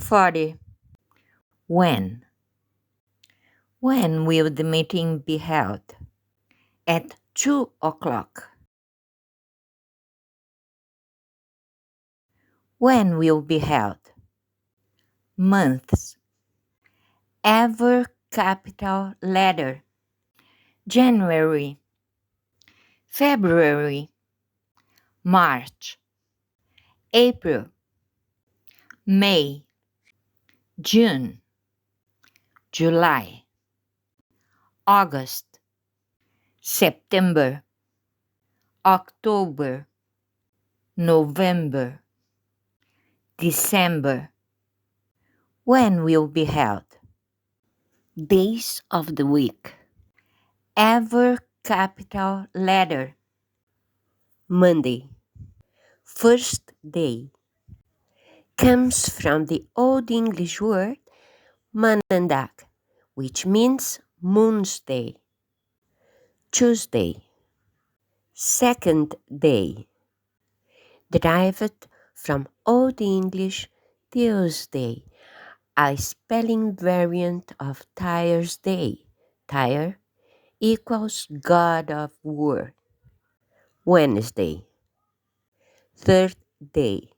40. When? When will the meeting be held? At 2 o'clock. When will be held? Months. Ever capital letter. January, February, March, April, May, June, July, August, September, October, November, December. When will be held? Days of the week. Ever capital letter. Monday. First day. Comes from the Old English word Manandak, which means moon's day. Tuesday. Second day. Derived from Old English Tuesday, a spelling variant of Tyre's day. Tyre equals God of War. Wednesday. Third day.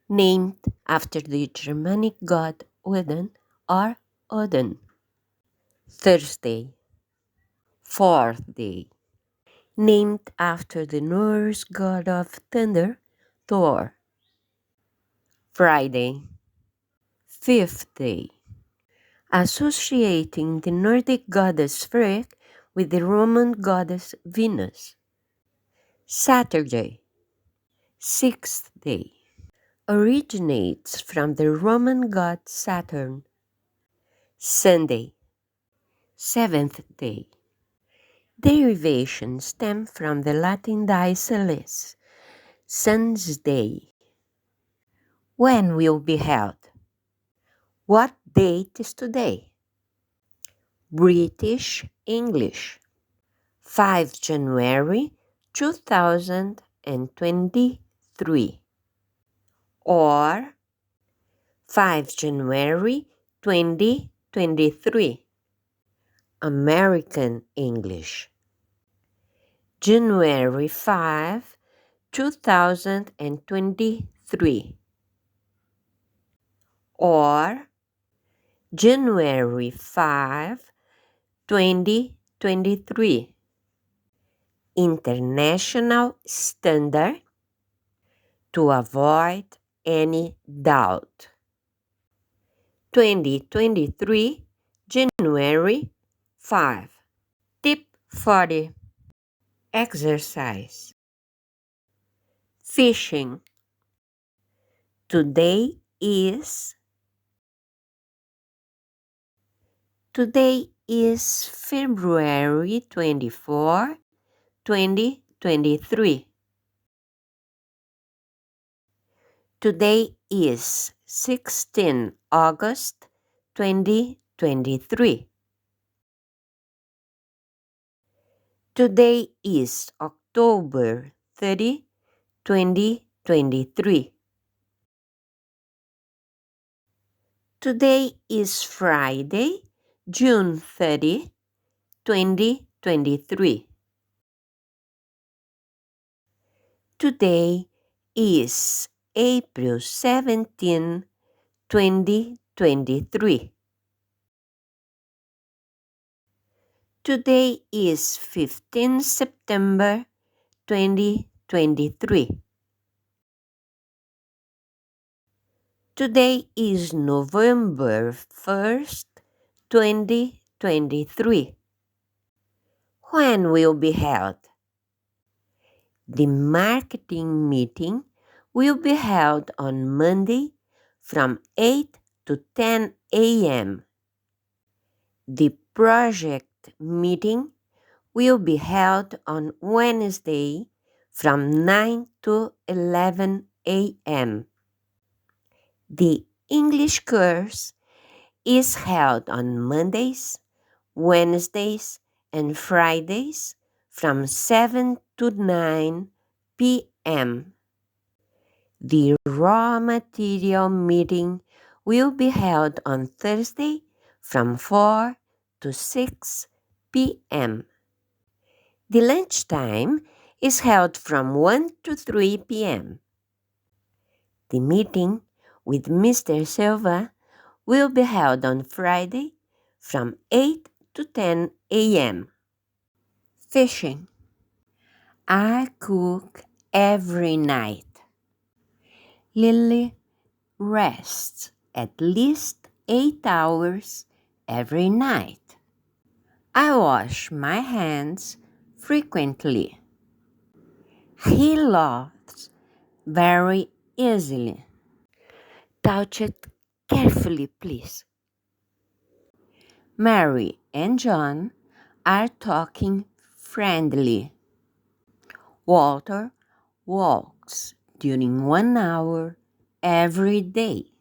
Named after the Germanic god Odin or Odin. Thursday. Fourth day. Named after the Norse god of thunder, Thor. Friday. Fifth day. Associating the Nordic goddess Frigg with the Roman goddess Venus. Saturday. Sixth day. Originates from the Roman god Saturn. Sunday. Seventh day. Derivations stem from the Latin die solis, sun's day. When will be held? What date is today? British English. 5 January 2023 or 5 January 2023. American English. January 5, 2023 or January 5, 2023. International Standard to avoid any doubt. 2023, January 5. Tip 40. Exercise. Fishing. Today is February 24, 2023. Today is 16 August 2023. Today is October 30, 2023. Today is Friday, June 30, 2023. Today is April 17, 2023. Today is 15 September 2023. Today is November 1st, 2023. When will be held? The marketing meeting will be held on Monday from 8 to 10 a.m. The project meeting will be held on Wednesday from 9 to 11 a.m. The English course is held on Mondays, Wednesdays, and Fridays from 7 to 9 p.m. The raw material meeting will be held on Thursday from 4 to 6 p.m. The lunchtime is held from 1 to 3 p.m. The meeting with Mr. Silva will be held on Friday from 8 to 10 a.m. Fishing. I cook every night. Lily rests at least 8 hours every night. I wash my hands frequently. He laughs very easily. Touch it carefully, please. Mary and John are talking friendly. Walter walks during 1 hour every day.